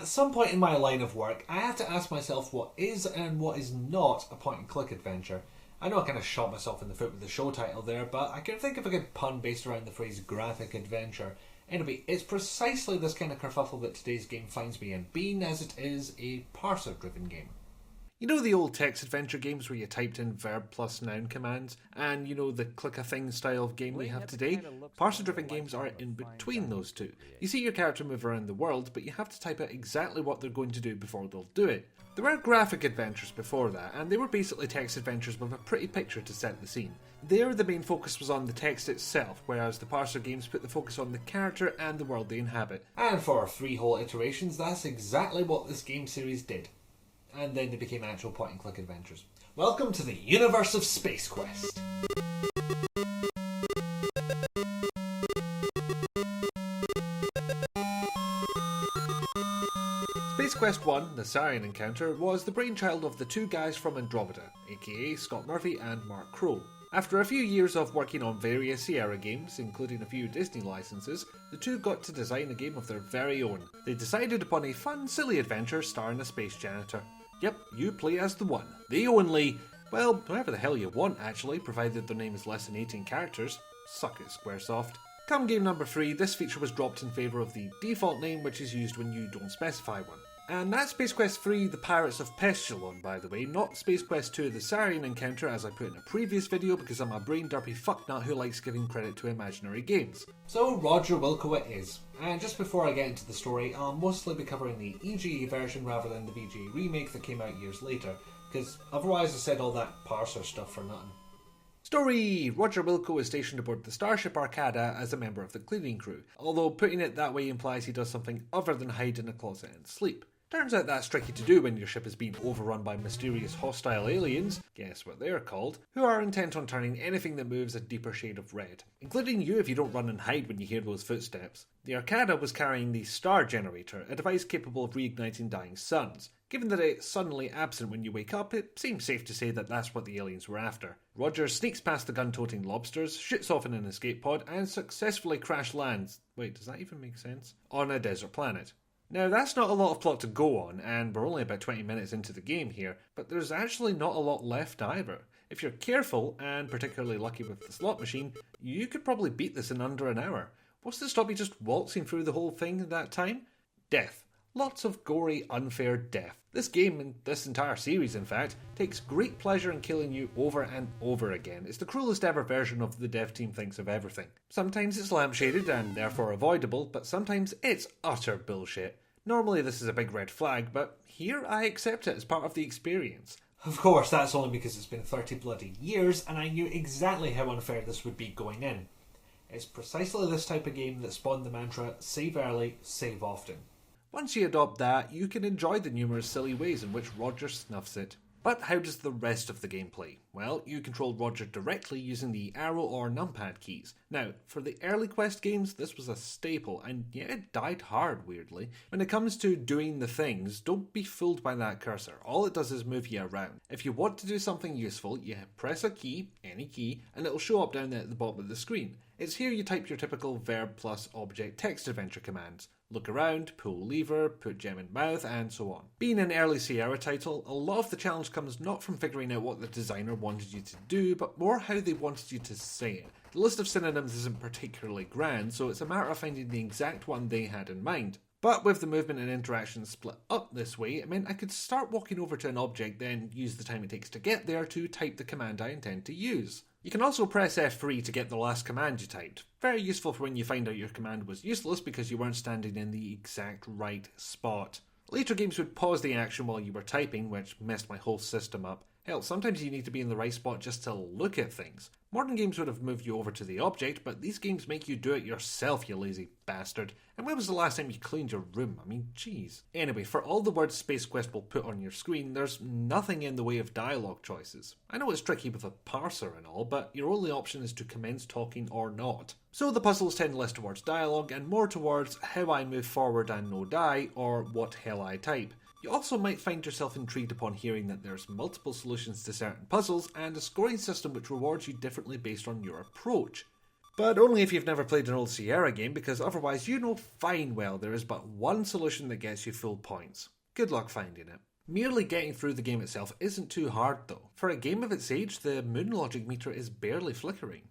At some point in my line of work, I had to ask myself what is and what is not a point-and-click adventure. I know I kind of shot myself in the foot with the show title there, but I couldn't think of a good pun based around the phrase graphic adventure. Anyway, it's precisely this kind of kerfuffle that today's game finds me in, being as it is a parser-driven game. You know the old text adventure games where you typed in verb plus noun commands, and you know the click-a-thing style of game we have today? Parser-driven games are in between those two. You see your character move around the world, but you have to type out exactly what they're going to do before they'll do it. There were graphic adventures before that, and they were basically text adventures with a pretty picture to set the scene. There, the main focus was on the text itself, whereas the parser games put the focus on the character and the world they inhabit. And for 3 whole iterations, that's exactly what this game series did. And then they became actual point-and-click adventures. Welcome to the universe of Space Quest. Space Quest 1, the Sarien Encounter, was the brainchild of the 2 guys from Andromeda, aka Scott Murphy and Mark Crow. After a few years of working on various Sierra games, including a few Disney licenses, the 2 got to design a game of their very own. They decided upon a fun, silly adventure starring a space janitor. Yep, you play as the one. The only, well, whoever the hell you want actually, provided their name is less than 18 characters. Suck it, Squaresoft. Come game number 3, this feature was dropped in favour of the default name, which is used when you don't specify one. And that's Space Quest 3, The Pirates of Pestilon, by the way, not Space Quest 2, The Sarien Encounter, as I put in a previous video because I'm a brain derpy fucknut who likes giving credit to imaginary games. So Roger Wilco it is. And just before I get into the story, I'll mostly be covering the EGA version rather than the VGA remake that came out years later, because otherwise I said all that parser stuff for nothing. Story! Roger Wilco is stationed aboard the Starship Arcada as a member of the cleaning crew, although putting it that way implies he does something other than hide in a closet and sleep. Turns out that's tricky to do when your ship is being overrun by mysterious hostile aliens, guess what they're called, who are intent on turning anything that moves a deeper shade of red, including you if you don't run and hide when you hear those footsteps. The Arcada was carrying the Star Generator, a device capable of reigniting dying suns. Given that it's suddenly absent when you wake up, it seems safe to say that that's what the aliens were after. Roger sneaks past the gun-toting lobsters, shoots off in an escape pod, and successfully crash lands, wait, does that even make sense? On a desert planet. Now that's not a lot of plot to go on, and we're only about 20 minutes into the game here, but there's actually not a lot left either. If you're careful, and particularly lucky with the slot machine, you could probably beat this in under an hour. What's to stop you just waltzing through the whole thing in that time? Death. Lots of gory, unfair death. This game, and this entire series in fact, takes great pleasure in killing you over and over again. It's the cruelest ever version of the dev team thinks of everything. Sometimes it's lampshaded and therefore avoidable, but sometimes it's utter bullshit. Normally this is a big red flag, but here I accept it as part of the experience. Of course, that's only because it's been 30 bloody years and I knew exactly how unfair this would be going in. It's precisely this type of game that spawned the mantra, save early, save often. Once you adopt that, you can enjoy the numerous silly ways in which Roger snuffs it. But how does the rest of the game play? Well, you control Roger directly using the arrow or numpad keys. Now, for the early Quest games, this was a staple, and yet it died hard, weirdly. When it comes to doing the things, don't be fooled by that cursor. All it does is move you around. If you want to do something useful, you press a key, any key, and it'll show up down there at the bottom of the screen. It's here you type your typical verb plus object text adventure commands. Look around, pull lever, put gem in mouth, and so on. Being an early Sierra title, a lot of the challenge comes not from figuring out what the designer wanted you to do, but more how they wanted you to say it. The list of synonyms isn't particularly grand, so it's a matter of finding the exact one they had in mind. But with the movement and interaction split up this way, it meant I could start walking over to an object, then use the time it takes to get there to type the command I intend to use. You can also press F3 to get the last command you typed. Very useful for when you find out your command was useless because you weren't standing in the exact right spot. Later games would pause the action while you were typing, which messed my whole system up. Hell, sometimes you need to be in the right spot just to look at things. Modern games would have moved you over to the object, but these games make you do it yourself, you lazy bastard. And when was the last time you cleaned your room? I mean, jeez. Anyway, for all the words Space Quest will put on your screen, there's nothing in the way of dialogue choices. I know it's tricky with a parser and all, but your only option is to commence talking or not. So the puzzles tend less towards dialogue and more towards how I move forward and no die, or what hell I type. You also might find yourself intrigued upon hearing that there's multiple solutions to certain puzzles and a scoring system which rewards you differently based on your approach. But only if you've never played an old Sierra game, because otherwise you know fine well there is but one solution that gets you full points. Good luck finding it. Merely getting through the game itself isn't too hard though. For a game of its age, the moon logic meter is barely flickering.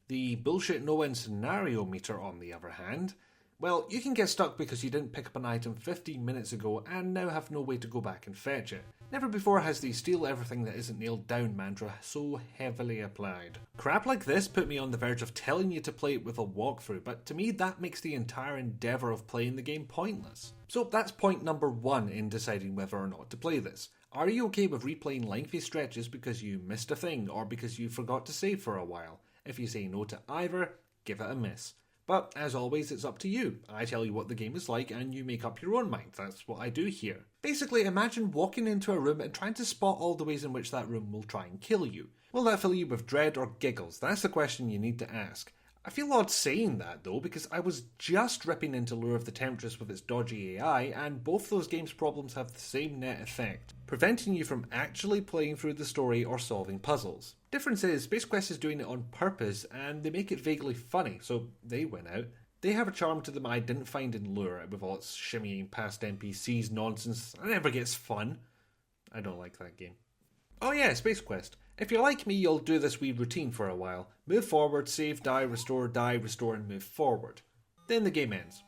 The bullshit no-win scenario meter, on the other hand, well, you can get stuck because you didn't pick up an item 15 minutes ago and now have no way to go back and fetch it. Never before has the steal everything that isn't nailed down mantra so heavily applied. Crap like this put me on the verge of telling you to play it with a walkthrough, but to me that makes the entire endeavour of playing the game pointless. So that's point number 1 in deciding whether or not to play this. Are you okay with replaying lengthy stretches because you missed a thing or because you forgot to save for a while? If you say no to either, give it a miss. But, as always, it's up to you. I tell you what the game is like and you make up your own mind. That's what I do here. Basically, imagine walking into a room and trying to spot all the ways in which that room will try and kill you. Will that fill you with dread or giggles? That's the question you need to ask. I feel odd saying that though, because I was just ripping into Lure of the Temptress with its dodgy AI, and both those games' problems have the same net effect, preventing you from actually playing through the story or solving puzzles. Difference is, Space Quest is doing it on purpose, and they make it vaguely funny, so they win out. They have a charm to them I didn't find in Lure, with all its shimmying past NPCs nonsense. It never gets fun. I don't like that game. Oh yeah, Space Quest. If you're like me, you'll do this wee routine for a while. Move forward, save, die, restore, and move forward. Then the game ends.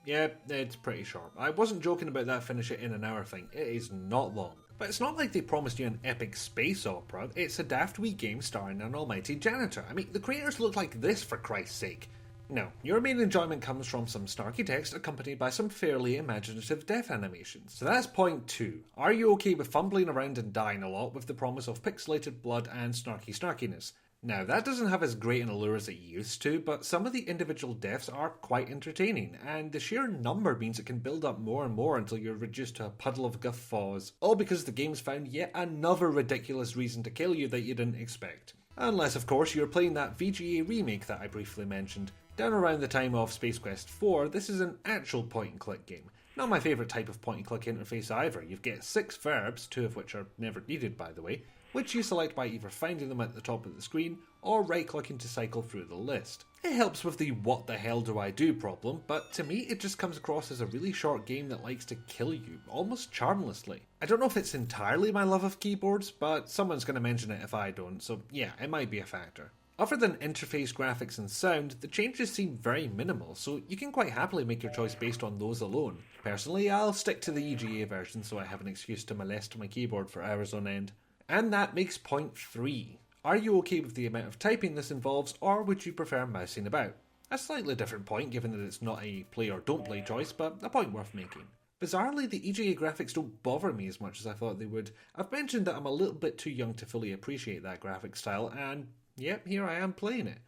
Yeah, it's pretty short. I wasn't joking about that finish it in an hour thing. It is not long. But it's not like they promised you an epic space opera. It's a daft wee game starring an almighty janitor. I mean, the creators look like this for Christ's sake. No, your main enjoyment comes from some snarky text accompanied by some fairly imaginative death animations. So that's point 2. Are you okay with fumbling around and dying a lot with the promise of pixelated blood and snarkiness? Now, that doesn't have as great an allure as it used to, but some of the individual deaths are quite entertaining, and the sheer number means it can build up more and more until you're reduced to a puddle of guffaws, all because the game's found yet another ridiculous reason to kill you that you didn't expect. Unless, of course, you're playing that VGA remake that I briefly mentioned. Down around the time of Space Quest 4, this is an actual point-and-click game. Not my favourite type of point-and-click interface either. You get 6 verbs, 2 of which are never needed by the way, which you select by either finding them at the top of the screen or right-clicking to cycle through the list. It helps with the what the hell do I do problem, but to me it just comes across as a really short game that likes to kill you, almost charmlessly. I don't know if it's entirely my love of keyboards, but someone's going to mention it if I don't, so yeah, it might be a factor. Other than interface graphics and sound, the changes seem very minimal, so you can quite happily make your choice based on those alone. Personally, I'll stick to the EGA version so I have an excuse to molest my keyboard for hours on end. And that makes point 3. Are you okay with the amount of typing this involves, or would you prefer mousing about? A slightly different point given that it's not a play or don't play choice, but a point worth making. Bizarrely, the EGA graphics don't bother me as much as I thought they would. I've mentioned that I'm a little bit too young to fully appreciate that graphic style, and yep, here I am playing it.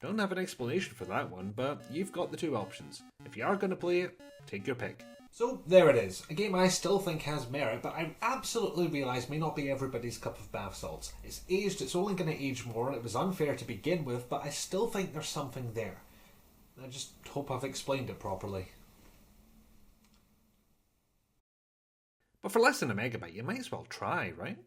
Don't have an explanation for that one, but you've got the 2 options. If you are going to play it, take your pick. So there it is, a game I still think has merit, but I absolutely realise may not be everybody's cup of bath salts. It's aged, it's only going to age more, and it was unfair to begin with, but I still think there's something there. I just hope I've explained it properly. But for less than a megabyte, you might as well try, right?